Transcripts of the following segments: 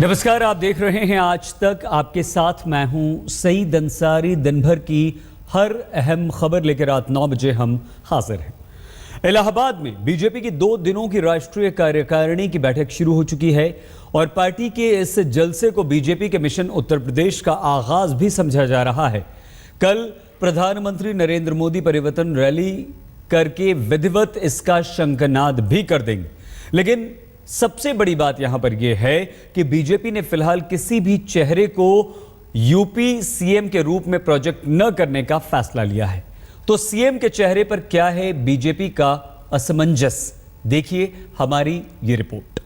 नमस्कार, आप देख रहे हैं आज तक। आपके साथ मैं हूं सईद अंसारी। दिन भर की हर अहम खबर लेकर रात 9 बजे हम हाजिर हैं। इलाहाबाद में बीजेपी की 2 दिनों की राष्ट्रीय कार्यकारिणी की बैठक शुरू हो चुकी है और पार्टी के इस जलसे को बीजेपी के मिशन उत्तर प्रदेश का आगाज भी समझा जा रहा है। कल प्रधानमंत्री नरेंद्र मोदी परिवर्तन रैली करके विधिवत इसका शंखनाद भी कर देंगे। लेकिन सबसे बड़ी बात यहां पर यह है कि बीजेपी ने फिलहाल किसी भी चेहरे को यूपी सीएम के रूप में प्रोजेक्ट न करने का फैसला लिया है। तो सीएम के चेहरे पर क्या है बीजेपी का असमंजस, देखिए हमारी ये रिपोर्ट।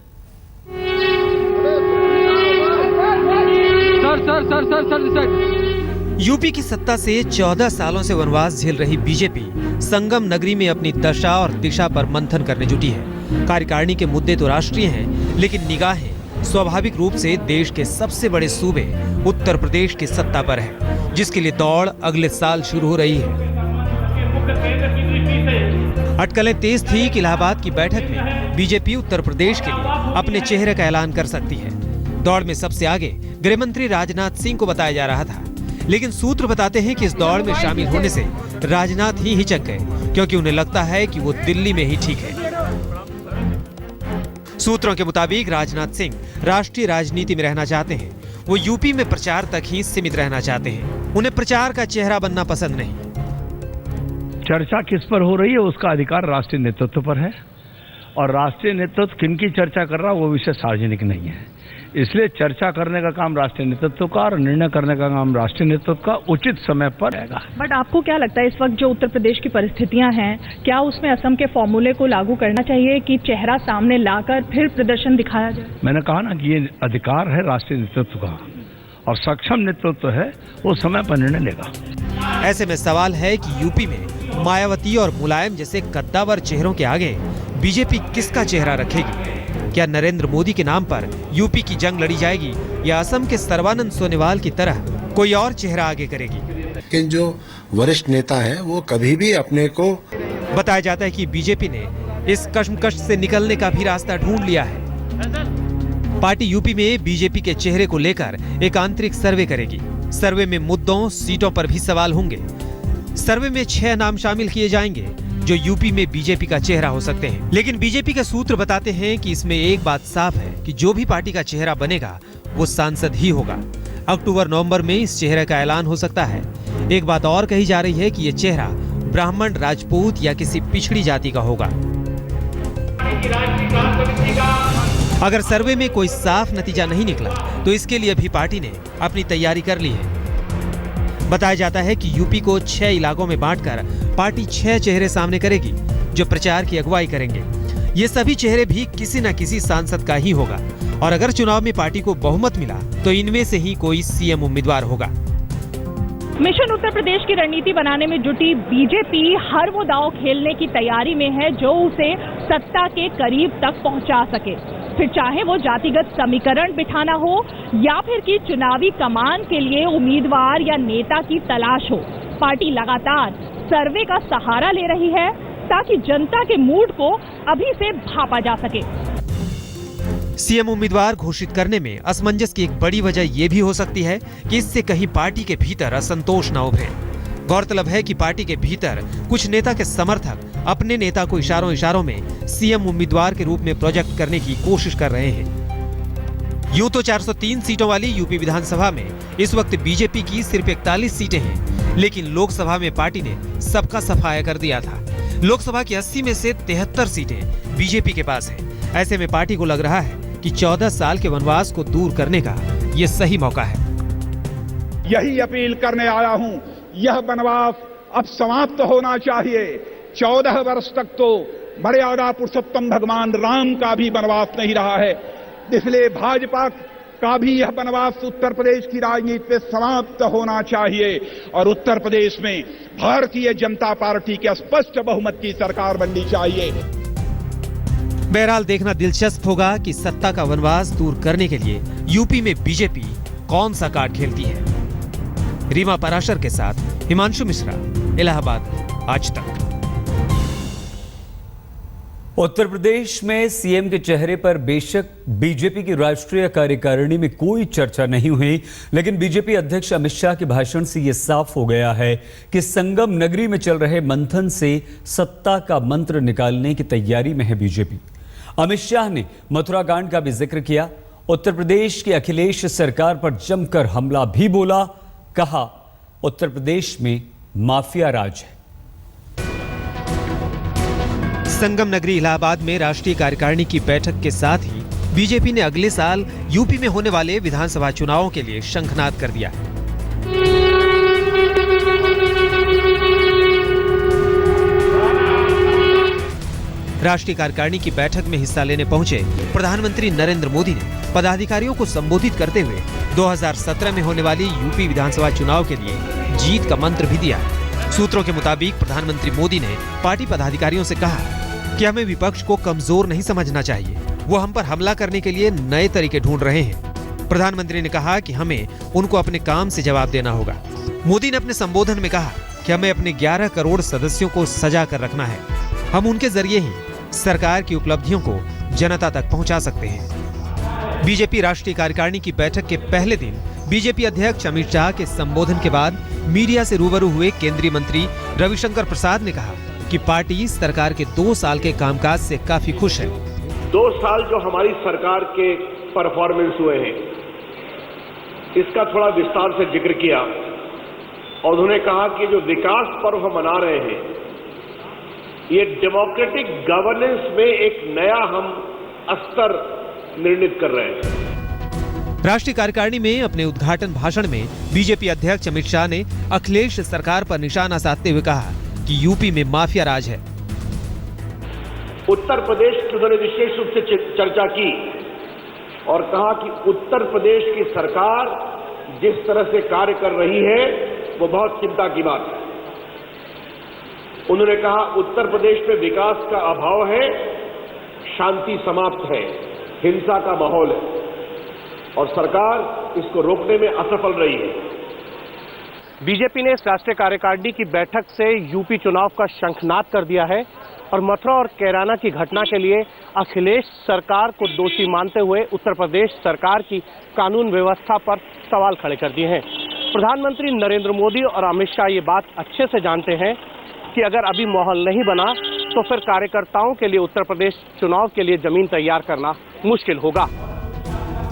यूपी की सत्ता से 14 सालों से वनवास झेल रही बीजेपी संगम नगरी में अपनी दशा और दिशा पर मंथन करने जुटी है। कार्यकारिणी के मुद्दे तो राष्ट्रीय हैं, लेकिन निगाहें स्वाभाविक रूप से देश के सबसे बड़े सूबे उत्तर प्रदेश की सत्ता पर है, जिसके लिए दौड़ अगले साल शुरू हो रही है। अटकलें तेज थी कि इलाहाबाद की बैठक में बीजेपी उत्तर प्रदेश के लिए अपने चेहरे का ऐलान कर सकती है। दौड़ में सबसे आगे गृह मंत्री राजनाथ सिंह को बताया जा रहा था, लेकिन सूत्र बताते हैं कि इस दौड़ में शामिल होने से राजनाथ ही हिचक गए, क्योंकि उन्हें लगता है कि वो दिल्ली में ही ठीक है। सूत्रों के मुताबिक राजनाथ सिंह राष्ट्रीय राजनीति में रहना चाहते हैं। वो यूपी में प्रचार तक ही सीमित रहना चाहते हैं। उन्हें प्रचार का चेहरा बनना पसंद नहीं। चर्चा किस पर हो रही है उसका अधिकार राष्ट्रीय नेतृत्व पर है, और राष्ट्रीय नेतृत्व किन की चर्चा कर रहा है वो विषय सार्वजनिक नहीं है। इसलिए चर्चा करने का काम राष्ट्रीय नेतृत्व का और निर्णय करने का काम राष्ट्रीय नेतृत्व का उचित समय पर रहेगा। बट आपको क्या लगता है इस वक्त जो उत्तर प्रदेश की परिस्थितियां हैं, क्या उसमें असम के फॉर्मूले को लागू करना चाहिए कि चेहरा सामने लाकर फिर प्रदर्शन दिखाया जाए? मैंने कहा ना कि ये अधिकार है राष्ट्रीय नेतृत्व का, और सक्षम नेतृत्व है वो समय पर निर्णय लेगा। ऐसे में सवाल है कि यूपी में मायावती और मुलायम जैसे कद्दावर चेहरों के आगे बीजेपी किसका चेहरा रखेगी? क्या नरेंद्र मोदी के नाम पर यूपी की जंग लड़ी जाएगी, या असम के सर्बानंद सोनोवाल की तरह कोई और चेहरा आगे करेगी? लेकिन जो वरिष्ठ नेता है वो कभी भी अपने को बताया जाता है कि बीजेपी ने इस कश्मकश से निकलने का भी रास्ता ढूंढ लिया है। पार्टी यूपी में बीजेपी के चेहरे को लेकर एक आंतरिक सर्वे करेगी। सर्वे में मुद्दों, सीटों पर भी सवाल होंगे। सर्वे में 6 नाम शामिल किए जाएंगे जो यूपी में बीजेपी का चेहरा हो सकते हैं। लेकिन बीजेपी के सूत्र बताते हैं कि इसमें एक बात साफ है कि जो भी पार्टी का चेहरा बनेगा वो सांसद ही होगा। अक्टूबर-नवंबर में इस चेहरे का ऐलान हो सकता है। एक बात और कही जा रही है कि ये चेहरा ब्राह्मण, राजपूत या किसी पिछड़ी जाति का होगा। अगर सर्वे में कोई साफ नतीजा नहीं निकला तो इसके लिए भी पार्टी ने अपनी तैयारी कर ली है। बताया जाता है कि यूपी को 6 इलाकों में बांटकर पार्टी 6 चेहरे सामने करेगी जो प्रचार की अगुवाई करेंगे। ये सभी चेहरे भी किसी न किसी सांसद का ही होगा, और अगर चुनाव में पार्टी को बहुमत मिला तो इनमें से ही कोई सीएम उम्मीदवार होगा। मिशन उत्तर प्रदेश की रणनीति बनाने में जुटी बीजेपी हर वो दांव खेलने की तैयारी में है जो उसे सत्ता के करीब तक पहुंचा सके, फिर चाहे वो जातिगत समीकरण बिठाना हो या फिर कि चुनावी कमान के लिए उम्मीदवार या नेता की तलाश हो। पार्टी लगातार सर्वे का सहारा ले रही है ताकि जनता के मूड को अभी से भापा जा सके। सीएम उम्मीदवार घोषित करने में असमंजस की एक बड़ी वजह यह भी हो सकती है कि इससे कहीं पार्टी के भीतर असंतोष न उभरे। गौरतलब है कि पार्टी के भीतर कुछ नेता के समर्थक अपने नेता को इशारों इशारों में सीएम उम्मीदवार के रूप में प्रोजेक्ट करने की कोशिश कर रहे हैं। यूं तो 403 सीटों वाली यूपी विधानसभा में इस वक्त बीजेपी की सिर्फ 41 सीटें हैं, लेकिन लोकसभा में पार्टी ने सबका सफाया कर दिया था। लोकसभा की 80 में से 73 सीटें बीजेपी के पास हैं। ऐसे में पार्टी को लग रहा है कि 14 साल के वनवास को दूर करने का ये सही मौका है। यही अपील करने आया हूं, यह वनवास अब समाप्त होना चाहिए। 14 वर्ष तक तो मर्यादा पुरुषोत्तम भगवान राम का भी वनवास नहीं रहा है, इसलिए भाजपा का भी यह वनवास उत्तर प्रदेश की राजनीति में समाप्त होना चाहिए और उत्तर प्रदेश में भारतीय जनता पार्टी के स्पष्ट बहुमत की सरकार बननी चाहिए। बहरहाल देखना दिलचस्प होगा कि सत्ता का वनवास दूर करने के लिए यूपी में बीजेपी कौन सा कार्ड खेलती है। रीमा पराशर के साथ हिमांशु मिश्रा, इलाहाबाद, आज तक। उत्तर प्रदेश में सीएम के चेहरे पर बेशक बीजेपी की राष्ट्रीय कार्यकारिणी में कोई चर्चा नहीं हुई, लेकिन बीजेपी अध्यक्ष अमित शाह के भाषण से यह साफ हो गया है कि संगम नगरी में चल रहे मंथन से सत्ता का मंत्र निकालने की तैयारी में है बीजेपी। अमित शाह ने मथुरा कांड का भी जिक्र किया। उत्तर प्रदेश की अखिलेश सरकार पर जमकर हमला भी बोला। कहा, उत्तर प्रदेश में माफिया राज है। संगम नगरी इलाहाबाद में राष्ट्रीय कार्यकारिणी की बैठक के साथ ही बीजेपी ने अगले साल यूपी में होने वाले विधानसभा चुनावों के लिए शंखनाद कर दिया। राष्ट्रीय कार्यकारिणी की बैठक में हिस्सा लेने पहुंचे प्रधानमंत्री नरेंद्र मोदी ने पदाधिकारियों को संबोधित करते हुए 2017 में होने वाली यूपी विधानसभा चुनाव के लिए जीत का मंत्र भी दिया। सूत्रों के मुताबिक प्रधानमंत्री मोदी ने पार्टी पदाधिकारियों से कहा कि हमें विपक्ष को कमजोर नहीं समझना चाहिए, वो हम पर हमला करने के लिए नए तरीके ढूंढ रहे हैं। प्रधानमंत्री ने कहा कि हमें उनको अपने काम से जवाब देना होगा। मोदी ने अपने संबोधन में कहा कि हमें अपने 11 करोड़ सदस्यों को सजा कर रखना है। हम उनके जरिए ही सरकार की उपलब्धियों को जनता तक पहुंचा सकते हैं। बीजेपी राष्ट्रीय कार्यकारिणी की बैठक के पहले दिन बीजेपी अध्यक्ष अमित शाह के संबोधन के बाद मीडिया से रूबरू हुए केंद्रीय मंत्री रविशंकर प्रसाद ने कहा कि पार्टी सरकार के 2 साल के कामकाज से काफी खुश है। 2 साल जो हमारी सरकार के परफॉर्मेंस हुए हैं, इसका थोड़ा विस्तार से जिक्र किया और उन्होंने कहा कि जो विकास पर्व हम मना रहे हैं, ये डेमोक्रेटिक गवर्नेंस में एक नया हम स्तर निर्णित कर रहे हैं। राष्ट्रीय कार्यकारिणी में अपने उद्घाटन भाषण में बीजेपी अध्यक्ष अमित शाह ने अखिलेश सरकार पर निशाना साधते हुए कहा कि यूपी में माफिया राज है। उत्तर प्रदेश की उन्होंने विशेष रूप से चर्चा की और कहा कि उत्तर प्रदेश की सरकार जिस तरह से कार्य कर रही है वो बहुत चिंता की बात है। उन्होंने कहा उत्तर प्रदेश में विकास का अभाव है, शांति समाप्त है, हिंसा का माहौल है और सरकार इसको रोकने में असफल रही है। बीजेपी ने इस राष्ट्रीय कार्यकारिणी की बैठक से यूपी चुनाव का शंखनाद कर दिया है और मथुरा और कैराना की घटना के लिए अखिलेश सरकार को दोषी मानते हुए उत्तर प्रदेश सरकार की कानून व्यवस्था पर सवाल खड़े कर दिए हैं। प्रधानमंत्री नरेंद्र मोदी और अमित शाह ये बात अच्छे से जानते हैं कि अगर अभी माहौल नहीं बना तो फिर कार्यकर्ताओं के लिए उत्तर प्रदेश चुनाव के लिए जमीन तैयार करना मुश्किल होगा।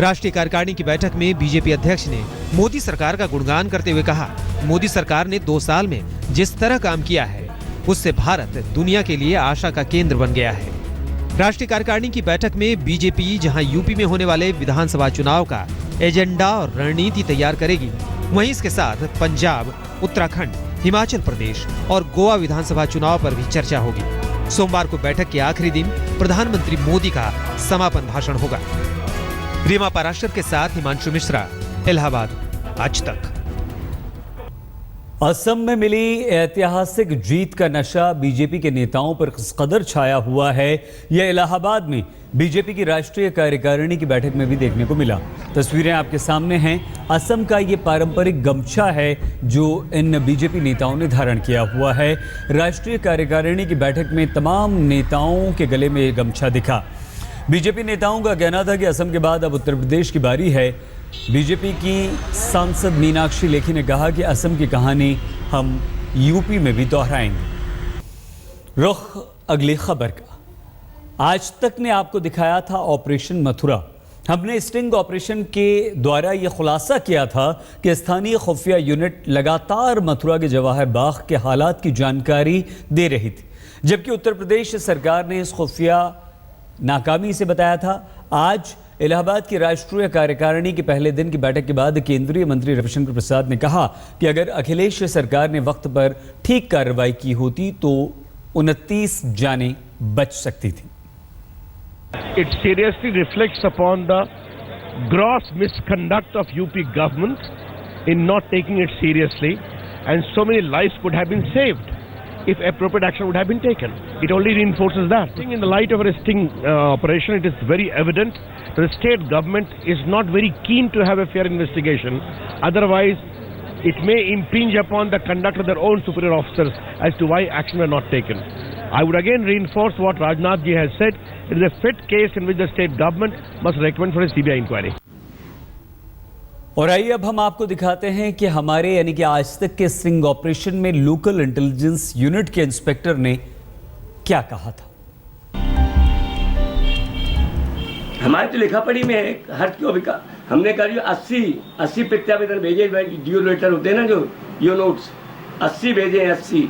राष्ट्रीय कार्यकारिणी की बैठक में बीजेपी अध्यक्ष ने मोदी सरकार का गुणगान करते हुए कहा, मोदी सरकार ने 2 साल में जिस तरह काम किया है उससे भारत दुनिया के लिए आशा का केंद्र बन गया है। राष्ट्रीय कार्यकारिणी की बैठक में बीजेपी जहां यूपी में होने वाले विधानसभा चुनाव का एजेंडा और रणनीति तैयार करेगी, वहीं इसके साथ पंजाब, उत्तराखंड, हिमाचल प्रदेश और गोवा विधानसभा चुनाव पर भी चर्चा होगी। सोमवार को बैठक के आखिरी दिन प्रधानमंत्री मोदी का समापन भाषण होगा। रीमा पाराशर के साथ हिमांशु मिश्रा, इलाहाबाद, आज तक। असम में मिली ऐतिहासिक जीत का नशा बीजेपी के नेताओं पर किस कदर छाया हुआ है, यह इलाहाबाद में बीजेपी की राष्ट्रीय कार्यकारिणी की बैठक में भी देखने को मिला। तस्वीरें आपके सामने हैं। असम का ये पारंपरिक गमछा है जो इन बीजेपी नेताओं ने धारण किया हुआ है। राष्ट्रीय कार्यकारिणी की बैठक में तमाम नेताओं के गले में ये गमछा दिखा। बीजेपी नेताओं का कहना था कि असम के बाद अब उत्तर प्रदेश की बारी है। बीजेपी की सांसद मीनाक्षी लेखी ने कहा कि असम की कहानी हम यूपी में भी दोहराएंगे। रुख अगली खबर का। आज तक ने आपको दिखाया था ऑपरेशन मथुरा। हमने स्टिंग ऑपरेशन के द्वारा यह खुलासा किया था कि स्थानीय खुफिया यूनिट लगातार मथुरा के जवाहर बाग के हालात की जानकारी दे रही थी, जबकि उत्तर प्रदेश सरकार ने इस खुफिया नाकामी से बताया था। आज इलाहाबाद की राष्ट्रीय कार्यकारिणी के पहले दिन की बैठक के बाद केंद्रीय मंत्री रविशंकर प्रसाद ने कहा कि अगर अखिलेश सरकार ने वक्त पर ठीक कार्रवाई की होती तो 29 जानें बच सकती थी। It seriously reflects upon the gross misconduct of UP government in not taking it seriously, and so many lives could have been saved if appropriate action would have been taken. It only reinforces that. I think in the light of a sting operation, it is very evident that the state government is not very keen to have a fair investigation. Otherwise, it may impinge upon the conduct of their own superior officers as to why action were not taken. I would again reinforce what Rajnath ji has said. It is a fit case in which the state government must recommend for a CBI inquiry. और आइए अब हम आपको दिखाते हैं कि हमारे यानी कि आज तक के स्टिंग ऑपरेशन में लोकल इंटेलिजेंस यूनिट के इंस्पेक्टर ने क्या कहा था। हमारे तो लिखा पढ़ी में है, हर क्यों भी का हमने कहा जो 80 प्रत्यावेदन भेजे, ड्यू लेटर होते हैं ना जो यो नोट्स 80 भेजे हैं, 80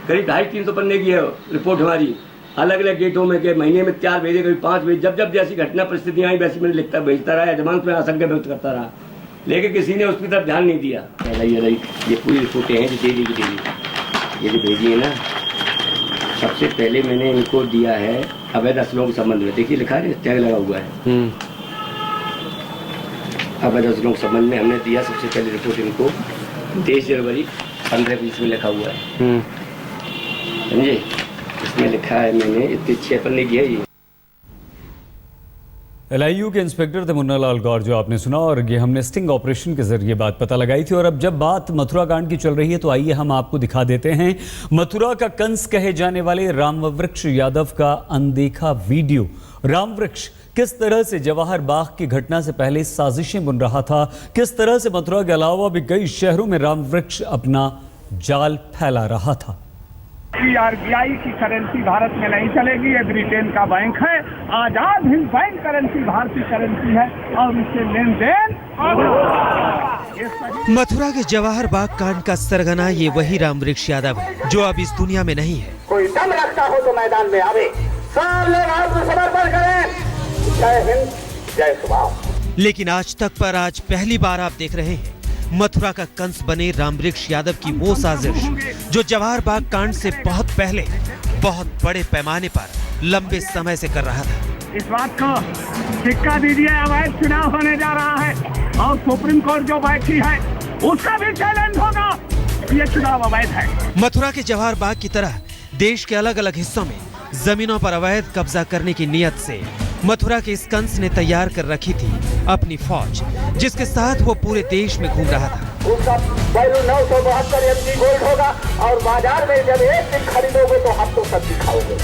करीब 250-300 पन्ने की है रिपोर्ट हमारी, अलग अलग डेटों में के महीने में 4 भेजे, कभी 5 भेजे, जब जैसी घटना परिस्थितियाँ आई वैसे मैंने लिखता भेजता रहा, जमानत में आशंका व्यक्त करता रहा, लेकिन किसी ने उसकी तरफ ध्यान नहीं दिया। ये पूरी रिपोर्टें हैं जो डेली की डेली ये जो भेजी है ना, सबसे पहले मैंने इनको दिया है अवैध असलों के संबंध में, देखिए लिखा है टैग लगा हुआ है, अवैध असलों के संबंध में हमने दिया सबसे पहले रिपोर्ट इनको 23 जनवरी 15-20 में लिखा हुआ है, समझे। इसमें लिखा है मैंने इतने 6 पन्ने की है ये। LIU के इंस्पेक्टर थे मुन्ना लाल गौर जो आपने सुना, और ये हमने स्टिंग ऑपरेशन के जरिए बात पता लगाई थी। और अब जब बात मथुरा कांड की चल रही है तो आइए हम आपको दिखा देते हैं मथुरा का कंस कहे जाने वाले रामवृक्ष यादव का अनदेखा वीडियो। रामवृक्ष किस तरह से जवाहर बाग की घटना से पहले साजिशें बुन रहा था, किस तरह से मथुरा के अलावा भी कई शहरों में रामवृक्ष अपना जाल फैला रहा था। RBI की करेंसी भारत में नहीं चलेगी, ये ब्रिटेन का बैंक है, आजाद हिंद बैंक करेंसी भारतीय करेंसी है और इससे लेन देन। मथुरा के जवाहर बाग कांड का सरगना ये वही रामवृक्ष यादव है जो अब इस दुनिया में नहीं है। कोई दम रखता हो तो मैदान में आवे, सब लोग आत्मसमर्पण करें। जय हिंद, जय सुभाष। लेकिन आज तक पर आज पहली बार आप देख रहे हैं मथुरा का कंस बने रामवृक्ष यादव की वो साजिश जो जवाहर बाग कांड से बहुत पहले बहुत बड़े पैमाने पर लंबे समय से कर रहा था। इस बात को सिक्का दीजिए, अवैध चुनाव होने जा रहा है और सुप्रीम कोर्ट जो बैठी है उसका भी चैलेंज होगा, ये चुनाव अवैध है। मथुरा के जवाहर बाग की तरह देश के अलग अलग हिस्सों में जमीनों पर अवैध कब्जा करने की नीयत से मथुरा के इस कंस ने तैयार कर रखी थी अपनी फौज, जिसके साथ वो पूरे देश में घूम रहा था। उसका वैल्यू 972 MG गोल्ड होगा और बाजार में जब एक दिन खरीदोगे तो हम तो सब दिखाओगे।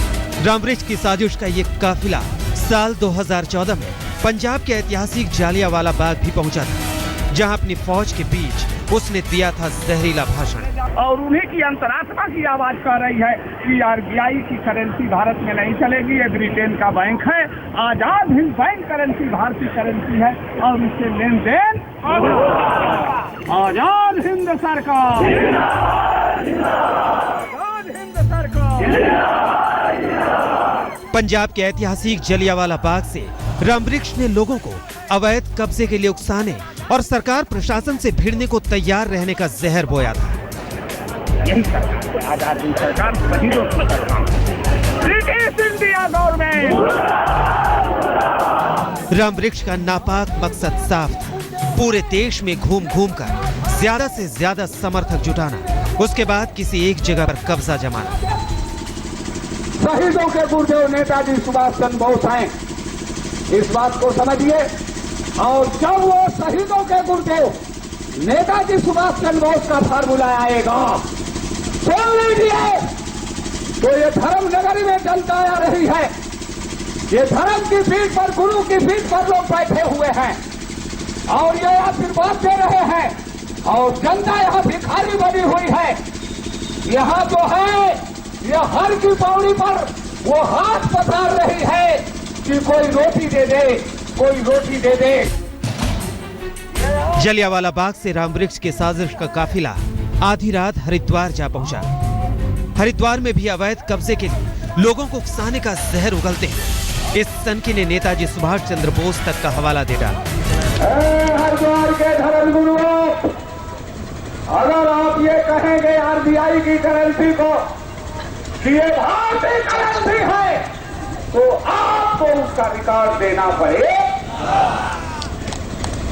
रामवृक्ष की साजिश का ये काफिला साल 2014 में पंजाब के ऐतिहासिक जालियांवाला बाग भी पहुंचा था, जहां अपनी फौज के बीच उसने दिया था जहरीला भाषण। और उन्हीं की अंतरात्मा की आवाज कह रही है कि RBI की करेंसी भारत में नहीं चलेगी, ये ब्रिटेन का बैंक है, आजाद हिंद बैंक करेंसी भारतीय करेंसी है और इससे लेन देन। आजाद हिंद सरकार, आजाद हिंद सरकार। पंजाब के ऐतिहासिक जलियांवाला बाग से रामवृक्ष ने लोगों को अवैध कब्जे के लिए उकसाने और सरकार प्रशासन से भिड़ने को तैयार रहने का जहर बोया था। यही सरकार, आजाद हिंद सरकार, शहीदों की सरकार, ब्रिटिश इंडिया गवर्नमेंट। रामवृक्ष का नापाक मकसद साफ था, पूरे देश में घूम घूम कर ज्यादा से ज्यादा समर्थक जुटाना, उसके बाद किसी एक जगह पर कब्जा जमाना। शहीदों के गुरुदेव नेताजी सुभाष चंद्र बोस हैं, इस बात को समझिए। और जब वो शहीदों के गुरुदेव नेताजी सुभाष चंद्र बोस का फार्मूला आएगा, सुन लीजिए, तो ये धर्म नगरी में जनता आ रही है, ये धर्म की पीठ पर, गुरु की पीठ पर लोग बैठे हुए हैं और ये आशीर्वाद दे रहे हैं और जनता यहाँ भिखारी बनी हुई है। यहाँ जो है ये हर की पौड़ी पर वो हाथ पसार रही है कि कोई रोटी दे दे, कोई रोटी दे दे। जलियांवाला बाग से रामवृक्ष के साजिश का काफिला आधी रात हरिद्वार जा पहुंचा। हरिद्वार में भी अवैध कब्जे के लिए लोगों को उकसाने का जहर उगलते हैं इस सनकी ने नेताजी सुभाष चंद्र बोस तक का हवाला दे डाला। हरिद्वार के धर्म गुरुओं, अगर आप ये कहेंगे RBI की करेंसी को कि ये भारतीय करेंसी है, तो आपको उसका रिकॉर्ड देना पड़ेगा,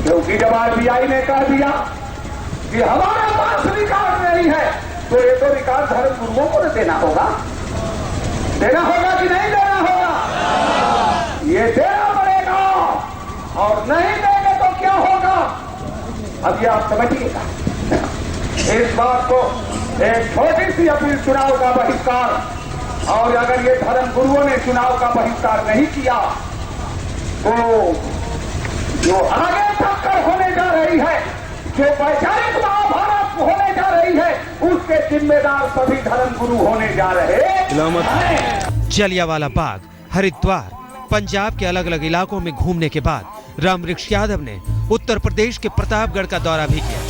क्योंकि जब RBI ने कह दिया कि हमारे पास रिकॉर्ड नहीं है, तो ये तो रिकॉर्ड धर्म गुरुओं को देना होगा। देना होगा कि नहीं देना होगा? ये देना पड़ेगा, और नहीं देंगे तो क्या होगा? अब ये आप समझिएगा। इस बात को एक छोटी सी अपील, चुनाव का बहिष्कार और अगर ये धर्म गुरुओं ने चुनाव का बहिष्कार नहीं किया तो जो आगे टक्कर होने जा रही है, जो वैचारिक महाभारत होने जा रही है, उसके जिम्मेदार सभी धर्म गुरु होने जा रहे हैं। जलियांवाला बाग, हरिद्वार, पंजाब के अलग अलग इलाकों में घूमने के बाद रामवृक्ष यादव ने उत्तर प्रदेश के प्रतापगढ़ का दौरा भी किया।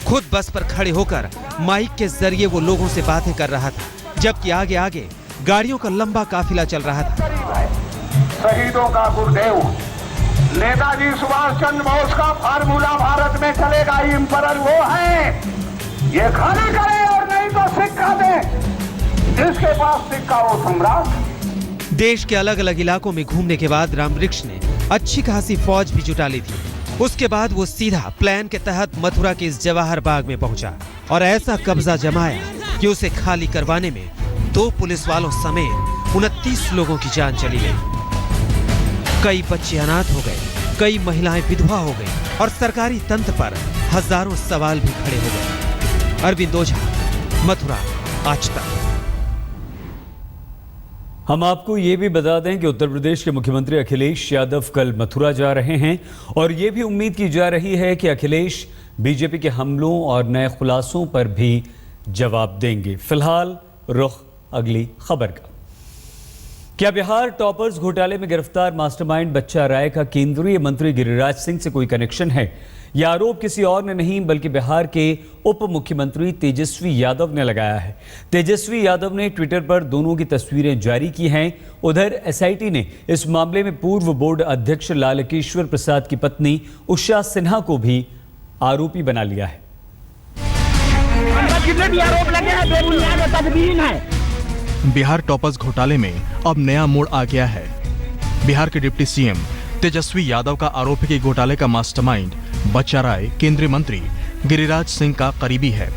खुद बस पर खड़े होकर माइक के जरिए वो लोगों से बातें कर रहा था, जबकि आगे आगे गाड़ियों का लंबा काफिला चल रहा था। शहीदों का गुरुदेव नेताजी सुभाष चंद्र बोस का फार्मूला भारत में चलेगा, इम्परर वो है, ये खाली करे और नहीं तो सिक्का दे, जिसके पास सिक्का वो सम्राट। देश के अलग अलग इलाकों में घूमने के बाद रामवृक्ष ने अच्छी खासी फौज भी जुटा ली थी। उसके बाद वो सीधा प्लान के तहत मथुरा के इस जवाहर बाग में पहुंचा और ऐसा कब्जा जमाया कि उसे खाली करवाने में 2 पुलिस वालों समेत 29 लोगों की जान चली गई। कई बच्चे अनाथ हो गए, कई महिलाएं विधवा हो गई और सरकारी तंत्र पर हजारों सवाल भी खड़े हो गए। अरविंद ओझा, मथुरा, आज तक। हम आपको ये भी बता दें कि उत्तर प्रदेश के मुख्यमंत्री अखिलेश यादव कल मथुरा जा रहे हैं और ये भी उम्मीद की जा रही है कि अखिलेश बीजेपी के हमलों और नए खुलासों पर भी जवाब देंगे। फिलहाल रुख अगली खबर का। क्या बिहार टॉपर्स घोटाले में गिरफ्तार मास्टरमाइंड बच्चा राय का केंद्रीय मंत्री गिरिराज सिंह से कोई कनेक्शन है? यह आरोप किसी और ने नहीं बल्कि बिहार के उप मुख्यमंत्री तेजस्वी यादव ने लगाया है। तेजस्वी यादव ने ट्विटर पर दोनों की तस्वीरें जारी की हैं। उधर एसआईटी ने इस मामले में पूर्व बोर्ड अध्यक्ष लालकेश्वर प्रसाद की पत्नी उषा सिन्हा को भी आरोपी बना लिया है। जितने भी आरोप लगे हैं बेबुनियाद और तदबीन है। बिहार टॉपर्स घोटाले में अब नया मोड़ आ गया है। बिहार के डिप्टी सीएम तेजस्वी यादव का आरोप है कि घोटाले का मास्टरमाइंड बच्चा राय केंद्रीय मंत्री गिरिराज सिंह का करीबी है।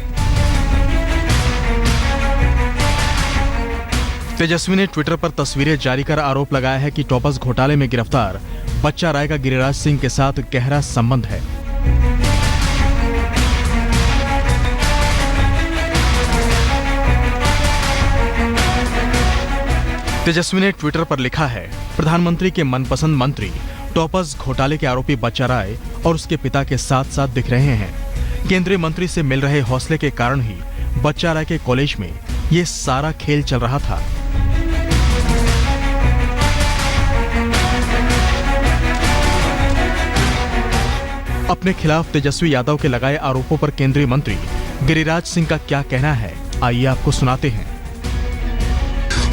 तेजस्वी ने ट्विटर पर तस्वीरें जारी कर आरोप लगाया है कि टॉपर्स घोटाले में गिरफ्तार बच्चा राय का गिरिराज सिंह के साथ गहरा संबंध है। तेजस्वी ने ट्विटर पर लिखा है, प्रधानमंत्री के मनपसंद मंत्री टॉपर्स घोटाले के आरोपी बच्चा राय और उसके पिता के साथ साथ दिख रहे हैं। केंद्रीय मंत्री से मिल रहे हौसले के कारण ही बच्चा राय के कॉलेज में ये सारा खेल चल रहा था। अपने खिलाफ तेजस्वी यादव के लगाए आरोपों पर केंद्रीय मंत्री गिरिराज सिंह का क्या कहना है, आइए आपको सुनाते हैं।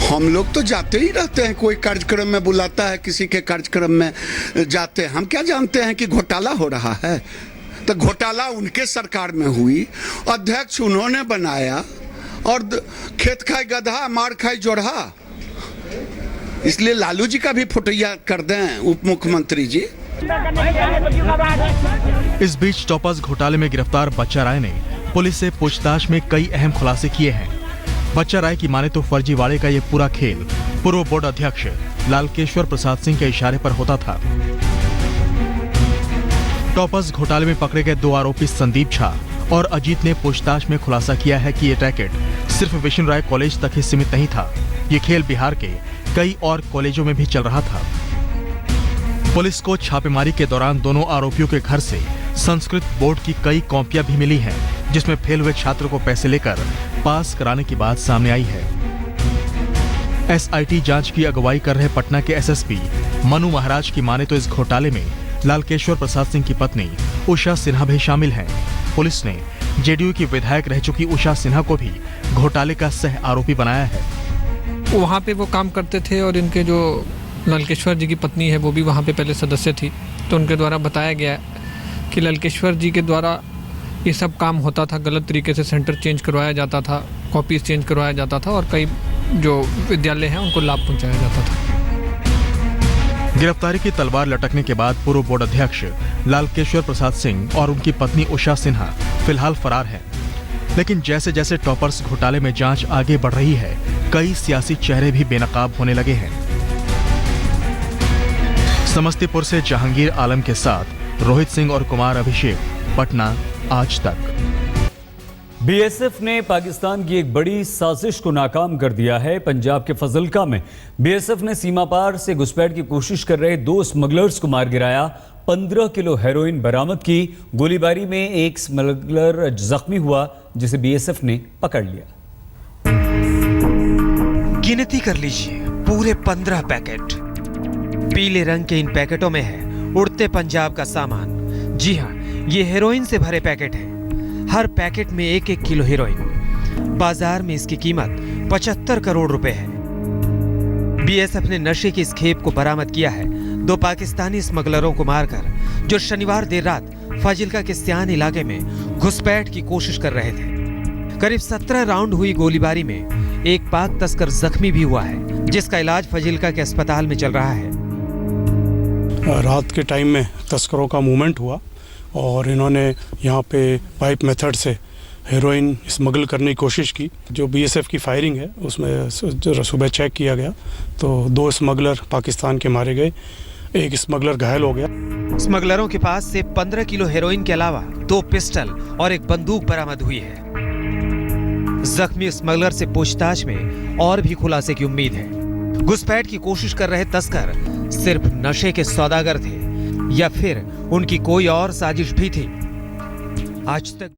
हम लोग तो जाते ही रहते हैं, कोई कार्यक्रम में बुलाता है, किसी के कार्यक्रम में जाते हैं। हम क्या जानते हैं कि घोटाला हो रहा है? तो घोटाला उनके सरकार में हुई, अध्यक्ष उन्होंने बनाया और खेत खाए गधा मार खाए जोड़ा। इसलिए लालू जी का भी फुटैया कर दें उप मुख्यमंत्री जी। इस बीच टॉपर्स घोटाले में गिरफ्तार बच्चा राय ने पुलिस से पूछताछ में कई अहम खुलासे किए हैं। बच्चा राय की माने तो फर्जीवाड़े का ये पूरा खेल पूर्व बोर्ड अध्यक्ष लालकेश्वर प्रसाद सिंह के इशारे पर होता था। टॉपर्स घोटाले में पकड़े गए 2 आरोपी संदीप झा और अजीत ने पूछताछ में खुलासा किया है कि ये रैकेट सिर्फ विष्णु राय कॉलेज तक ही सीमित नहीं था। ये खेल बिहार के कई और कॉलेजों में भी चल रहा था। पुलिस को छापेमारी के दौरान दोनों आरोपियों के घर से संस्कृत बोर्ड की कई कॉपियां भी मिली हैं, जिसमें फेल हुए छात्र को पैसे लेकर पास कराने की बात सामने आई है। एसआईटी जांच की अगुवाई कर रहे पटना के एसएसपी मनु महाराज की माने तो इस घोटाले में लालकेश्वर प्रसाद सिंह की पत्नी उषा सिन्हा भी शामिल हैं। पुलिस ने जेडीयू की विधायक रह चुकी उषा सिन्हा को भी घोटाले का सह आरोपी बनाया है। वहाँ पे वो काम करते थे और इनके जो लालकेश्वर जी की पत्नी है वो भी वहाँ पे पहले सदस्य थी, तो उनके द्वारा बताया गया कि लालकेश्वर जी के द्वारा ये सब काम होता था। गलत तरीके से सेंटर चेंज करवाया जाता था, कॉपीज चेंज करवाया जाता था और कई जो विद्यालय हैं उनको लाभ पहुंचाया जाता था। गिरफ्तारी की तलवार लटकने के बाद पूर्व बोर्ड अध्यक्ष लालकेश्वर प्रसाद सिंह और उनकी पत्नी उषा सिन्हा फिलहाल फरार हैं। लेकिन जैसे जैसे टॉपर्स घोटाले में जांच आगे बढ़ रही है, कई सियासी चेहरे भी बेनकाब होने लगे हैं। समस्तीपुर से जहांगीर आलम के साथ रोहित सिंह और कुमार अभिषेक, पटना, आज तक। बीएसएफ ने पाकिस्तान की एक बड़ी साजिश को नाकाम कर दिया है। पंजाब के फजलका में बीएसएफ ने सीमा पार से घुसपैठ की कोशिश कर रहे 2 स्मगलर्स को मार गिराया। 15 किलो हेरोइन बरामद की। गोलीबारी में एक स्मगलर जख्मी हुआ, जिसे बीएसएफ ने पकड़ लिया। गिनती कर लीजिए, पूरे 15 पैकेट। पीले रंग के इन पैकेटों में है उड़ते पंजाब का सामान। जी हाँ, ये हेरोइन से भरे पैकेट हैं। हर पैकेट में 1-1 किलो हेरोइन। बाजार में इसकी कीमत 75 करोड़ रुपए है। बीएसएफ ने नशे की इस खेप को बरामद किया है 2 पाकिस्तानी स्मगलरों को मारकर, जो शनिवार देर रात फाजिल्का के सियान इलाके में घुसपैठ की कोशिश कर रहे थे। करीब 17 राउंड हुई गोलीबारी में एक पाक तस्कर जख्मी भी हुआ है, जिसका इलाज फाजिल्का के अस्पताल में चल रहा है। रात के टाइम में तस्करों का मूवमेंट हुआ और इन्होंने यहाँ पे पाइप मेथड से हेरोइन स्मगल करने की कोशिश की। जो बीएसएफ की फायरिंग है उसमें जो सुबह चेक किया गया तो 2 स्मगलर पाकिस्तान के मारे गए, 1 स्मगलर घायल हो गया। स्मगलरों के पास से 15 किलो हेरोइन के अलावा 2 पिस्टल और 1 बंदूक बरामद हुई है। जख्मी स्मगलर से पूछताछ में और भी खुलासे की उम्मीद है। घुसपैठ की कोशिश कर रहे तस्कर सिर्फ नशे के सौदागर थे या फिर उनकी कोई और साजिश भी थी? आज तक